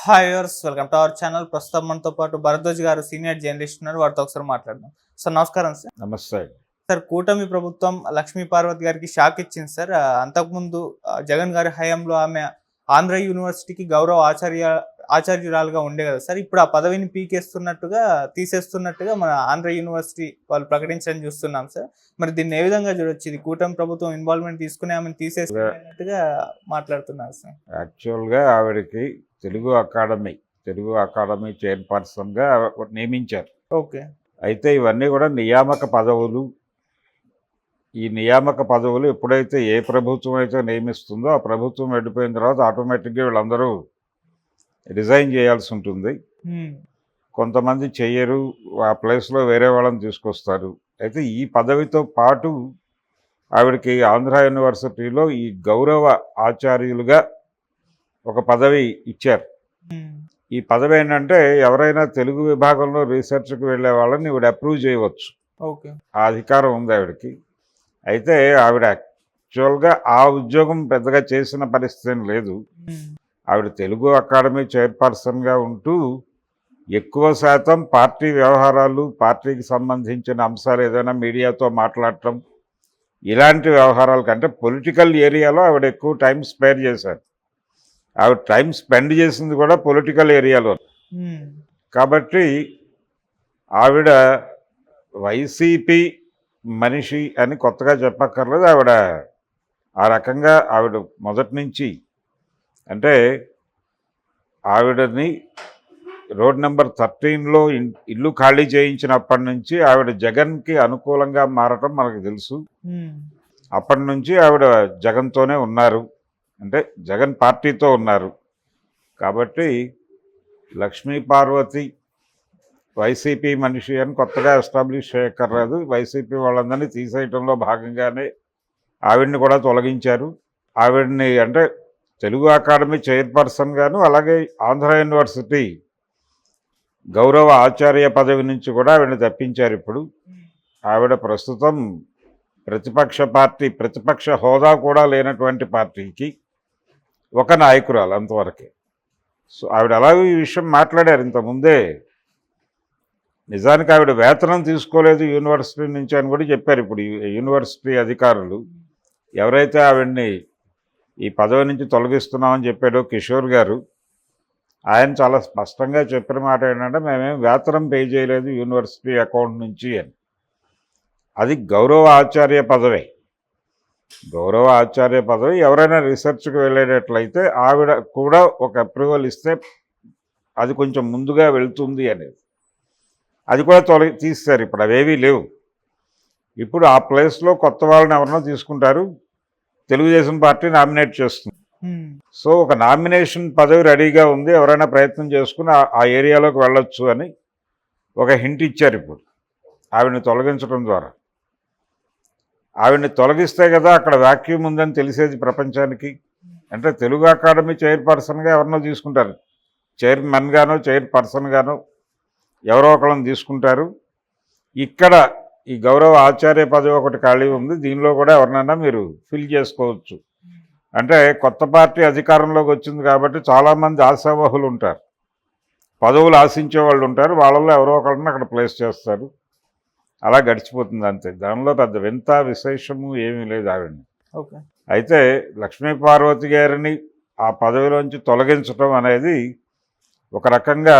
Hi viewers, welcome to our channel. ప్రస్తుతం మనతో పాటు భరద్వాజ్ గారు సీనియర్ జర్నలిస్ట్ ఉన్నారు. వారితో ఒకసారి మాట్లాడదాం. సార్ నమస్కారం సార్. నమస్తే. సార్, కూటమి ప్రభుత్వం లక్ష్మీ పార్వతి గారికి షాక్ ఇచ్చింది సార్. అంతకుముందు జగన్ గారి హయాంలో ఆమె ఆంధ్ర యూనివర్సిటీకి గౌరవ ఆచార్యురాలుగా ఉండే కదా సార్. ఇప్పుడు ఆ పదవిని తీసేస్తున్నట్టుగా మన ఆంధ్ర యూనివర్సిటీ వాళ్ళు ప్రకటించడం చూస్తున్నాం సార్. మరి దీన్ని ఏ విధంగా చూడొచ్చు? ఇది కూటమి ప్రభుత్వం ఇన్వాల్వ్మెంట్ తీసుకుని ఆమెను తీసేస్తున్నట్టుగా మాట్లాడుతున్నారు సార్. యాక్చువల్గా ఆవిడకి తెలుగు అకాడమీ చైర్పర్సన్గా నియమించారు. ఓకే. అయితే ఇవన్నీ కూడా నియామక పదవులు. ఈ నియామక పదవులు ఎప్పుడైతే ఏ ప్రభుత్వం అయితే నియమిస్తుందో ఆ ప్రభుత్వం వెళ్ళిపోయిన తర్వాత ఆటోమేటిక్గా వీళ్ళందరూ రిజైన్ చేయాల్సి ఉంటుంది. కొంతమంది చెయ్యరు, ఆ ప్లేస్లో వేరే వాళ్ళని తీసుకొస్తారు. అయితే ఈ పదవితో పాటు ఆవిడకి ఆంధ్ర యూనివర్సిటీలో ఈ గౌరవ ఆచార్యులుగా ఒక పదవి ఇచ్చారు. ఈ పదవి ఏంటంటే ఎవరైనా తెలుగు విభాగంలో రీసెర్చ్కి వెళ్ళే వాళ్ళని ఈవిడ అప్రూవ్ చేయవచ్చు. ఓకే. ఆ అధికారం ఉంది ఆవిడకి. అయితే ఆవిడ యాక్చువల్గా ఆ ఉద్యోగం పెద్దగా చేసిన పరిస్థితి లేదు. ఆవిడ తెలుగు అకాడమీ చైర్పర్సన్గా ఉంటూ ఎక్కువ శాతం పార్టీ వ్యవహారాలు, పార్టీకి సంబంధించిన అంశాలు ఏదైనా మీడియాతో మాట్లాడటం, ఇలాంటి వ్యవహారాల కంటే పొలిటికల్ ఏరియాలో ఆవిడ ఎక్కువ టైం స్పేర్ చేశారు. ఆవిడ టైం స్పెండ్ చేసింది కూడా పొలిటికల్ ఏరియాలో. కాబట్టి ఆవిడ వైసీపీ మనిషి అని కొత్తగా చెప్పక్కర్లేదు. ఆవిడ ఆ రకంగా ఆవిడ మొదటి నుంచి, అంటే ఆవిడని రోడ్ నెంబర్ 13లో ఇల్లు ఖాళీ చేయించినప్పటి నుంచి ఆవిడ జగన్కి అనుకూలంగా మారటం మనకు తెలుసు. అప్పటి నుంచి ఆవిడ జగన్తోనే ఉన్నారు, అంటే జగన్ పార్టీతో ఉన్నారు. కాబట్టి లక్ష్మీ పార్వతి వైసీపీ మనిషి అని కొత్తగా ఎస్టాబ్లిష్ చేయక్కర్లేదు. వైసీపీ వాళ్ళందరినీ తీసేయటంలో భాగంగానే ఆవిడ్ని కూడా తొలగించారు. ఆవిడ్ని అంటే తెలుగు అకాడమీ చైర్పర్సన్గాను, అలాగే ఆంధ్ర యూనివర్సిటీ గౌరవ ఆచార్య పదవి నుంచి కూడా ఆవిడని తప్పించారు. ఇప్పుడు ఆవిడ ప్రస్తుతం ప్రతిపక్ష హోదా కూడా లేనటువంటి పార్టీకి ఒక నాయకురాలు, అంతవరకే. సో ఆవిడ అలాగే ఈ విషయం మాట్లాడారు ఇంతకుముందే. నిజానికి ఆవిడ వేతనం తీసుకోలేదు యూనివర్సిటీ నుంచి అని కూడా చెప్పారు. ఇప్పుడు యూనివర్సిటీ అధికారులు ఎవరైతే ఆవిడ్ని ఈ పదవి నుంచి తొలగిస్తున్నామని చెప్పాడో కిషోర్ గారు, ఆయన చాలా స్పష్టంగా చెప్పిన మాట ఏంటంటే, మేమేం వేతనం పే చేయలేదు యూనివర్సిటీ అకౌంట్ నుంచి అని. అది గౌరవ ఆచార్య పదవి. గౌరవ ఆచార్య పదవి ఎవరైనా రీసెర్చ్కి వెళ్ళేటట్లయితే ఆవిడ కూడా ఒక అప్రూవల్ ఇస్తే అది కొంచెం ముందుగా వెళ్తుంది అనేది. అది కూడా తీస్తారు. ఇప్పుడు అవేవీ లేవు. ఇప్పుడు ఆ ప్లేస్లో కొత్త వాళ్ళని ఎవరినో తీసుకుంటారు, తెలుగుదేశం పార్టీ నామినేట్ చేస్తుంది. సో ఒక నామినేషన్ పదవి రెడీగా ఉంది, ఎవరైనా ప్రయత్నం చేసుకుని ఆ ఏరియాలోకి వెళ్ళొచ్చు అని ఒక హింట్ ఇచ్చారు. ఇప్పుడు ఆవిడని తొలగించడం ద్వారా, ఆవిడని తొలగిస్తే కదా అక్కడ వాక్యూమ్ ఉందని తెలిసేది ప్రపంచానికి. అంటే తెలుగు అకాడమీ చైర్పర్సన్గా ఎవరినో తీసుకుంటారు, చైర్మన్ గానో చైర్పర్సన్ గానో ఎవరో ఒకళ్ళని తీసుకుంటారు. ఇక్కడ ఈ గౌరవ ఆచార్య పదవి ఒకటి ఖాళీ ఉంది, దీనిలో కూడా ఎవరినైనా మీరు ఫిల్ చేసుకోవచ్చు. అంటే కొత్త పార్టీ అధికారంలోకి వచ్చింది కాబట్టి చాలామంది ఆశావహులు ఉంటారు, పదవులు ఆశించే వాళ్ళు ఉంటారు. వాళ్ళల్లో ఎవరో ఒకళ్ళని అక్కడ ప్లేస్ చేస్తారు. అలా గడిచిపోతుంది అంతే. దానిలో పెద్ద వింత విశేషము ఏమీ లేదు ఆవిడని. ఓకే. అయితే లక్ష్మీ పార్వతి గారిని ఆ పదవిలోంచి తొలగించడం అనేది ఒక రకంగా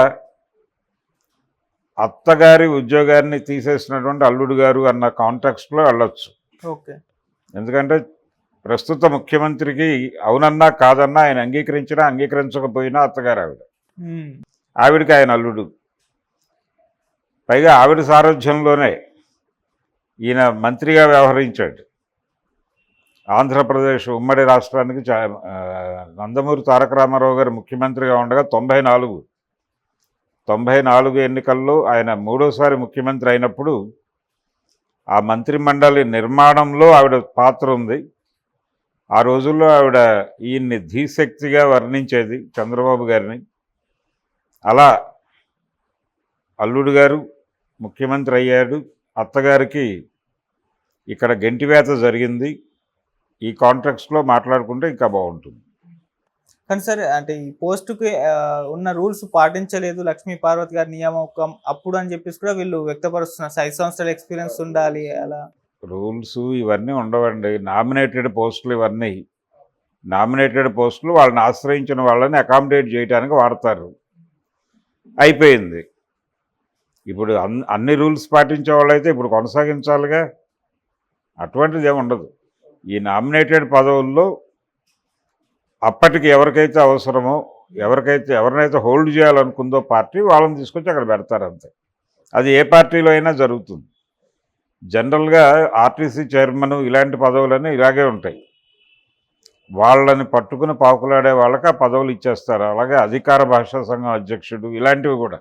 అత్తగారి ఉద్యోగాన్ని తీసేసినటువంటి అల్లుడు గారు అన్న కాంటెక్స్ట్లో వెళ్ళొచ్చు. ఓకే. ఎందుకంటే ప్రస్తుత ముఖ్యమంత్రికి అవునన్నా కాదన్నా ఆయన అంగీకరించినా అంగీకరించకపోయినా అత్తగారు ఆవిడకి ఆయన అల్లుడు. పైగా ఆవిడ సారథ్యంలోనే ఈయన మంత్రిగా వ్యవహరించాడు. ఆంధ్రప్రదేశ్ ఉమ్మడి రాష్ట్రానికి నందమూరి తారక రామారావు గారు ముఖ్యమంత్రిగా ఉండగా 94 ఎన్నికల్లో ఆయన మూడోసారి ముఖ్యమంత్రి అయినప్పుడు ఆ మంత్రిమండలి నిర్మాణంలో ఆవిడ పాత్ర ఉంది. ఆ రోజుల్లో ఆవిడ ఈయన్ని ధీశక్తిగా వర్ణించేది, చంద్రబాబు గారిని. అలా అల్లుడు గారు ముఖ్యమంత్రి అయ్యాడు. అత్తగారికి ఇక్కడ గెంటివేత జరిగింది. ఈ కాంటెక్స్ట్లో మాట్లాడుకుంటే ఇంకా బాగుంటుంది. కానీ సార్ అంటే ఈ పోస్టుకి ఉన్న రూల్స్ పాటించలేదు లక్ష్మీ పార్వతి గారి నియామకం అప్పుడు అని చెప్పేసి కూడా వీళ్ళు వ్యక్తపరుస్తున్నారు. 5 సంవత్సరాల ఎక్స్పీరియన్స్ ఉండాలి అలా. రూల్స్ ఇవన్నీ ఉండవండి. నామినేటెడ్ పోస్టులు ఇవన్నీ నామినేటెడ్ పోస్టులు వాళ్ళని ఆశ్రయించిన వాళ్ళని అకామిడేట్ చేయడానికి వాడతారు. అయిపోయింది. ఇప్పుడు అన్ని రూల్స్ పాటించే వాళ్ళైతే ఇప్పుడు కొనసాగించాలిగా. అటువంటిది ఏమి ఉండదు. ఈ నామినేటెడ్ పదవుల్లో అప్పటికి ఎవరికైతే అవసరమో ఎవరినైతే హోల్డ్ చేయాలనుకుందో పార్టీ వాళ్ళని తీసుకొచ్చి అక్కడ పెడతారు అంతే. అది ఏ పార్టీలో అయినా జరుగుతుంది. జనరల్గా ఆర్టీసీ చైర్మన్ ఇలాంటి పదవులన్నీ ఇలాగే ఉంటాయి. వాళ్ళని పట్టుకుని పాకులాడే వాళ్ళకి ఆ పదవులు ఇచ్చేస్తారు. అలాగే అధికార భాషా సంఘం అధ్యక్షుడు ఇలాంటివి కూడా,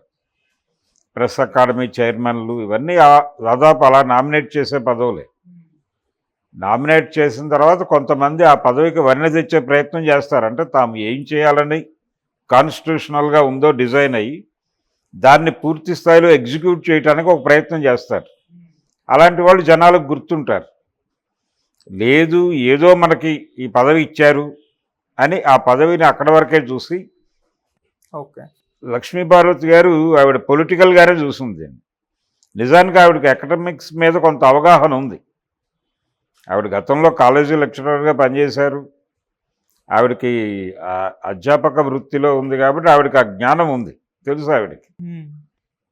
ప్రెస్ అకాడమీ చైర్మన్లు ఇవన్నీ దాదాపు అలా నామినేట్ చేసే పదవులే. నామినేట్ చేసిన తర్వాత కొంతమంది ఆ పదవికి వన్నె తెచ్చే ప్రయత్నం చేస్తారు. అంటే తాము ఏం చేయాలని కాన్స్టిట్యూషనల్గా ఉందో డిజైన్ అయ్యి దాన్ని పూర్తి స్థాయిలో ఎగ్జిక్యూట్ చేయడానికి ఒక ప్రయత్నం చేస్తారు. అలాంటి వాళ్ళు జనాలకు గుర్తుంటారు. లేదు ఏదో మనకి ఈ పదవి ఇచ్చారు అని ఆ పదవిని అక్కడి వరకే చూసి, ఓకే, లక్ష్మీపార్వతి గారు ఆవిడ పొలిటికల్గానే చూసింది. నిజానికి ఆవిడకి అకాడమిక్స్ మీద కొంత అవగాహన ఉంది. ఆవిడ గతంలో కాలేజీ లెక్చరర్గా పనిచేశారు. ఆవిడకి అధ్యాపక వృత్తిలో ఉంది కాబట్టి ఆవిడకి ఆ జ్ఞానం ఉంది, తెలుసు ఆవిడకి.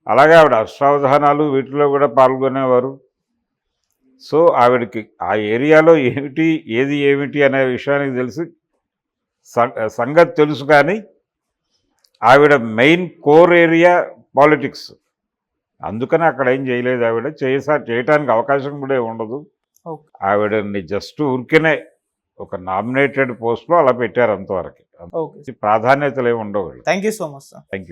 అలాగే ఆవిడ అష్టావధానాలు వీటిలో కూడా పాల్గొనేవారు. సో ఆవిడకి ఆ ఏరియాలో ఏమిటి అనే విషయానికి తెలిసి సంగతి తెలుసు. కానీ ఆవిడ మెయిన్ కోర్ ఏరియా పాలిటిక్స్. అందుకని అక్కడ ఏం చేయలేదు. ఆవిడ చేయటానికి అవకాశం కూడా ఉండదు. ఆవిడని జస్ట్ ఊరికేనే ఒక నామినేటెడ్ పోస్ట్లో అలా పెట్టారు అంతవరకు. ఓకే, ప్రాధాన్యతలు ఏమి ఉండవు. Thank you so much sir. Thank you.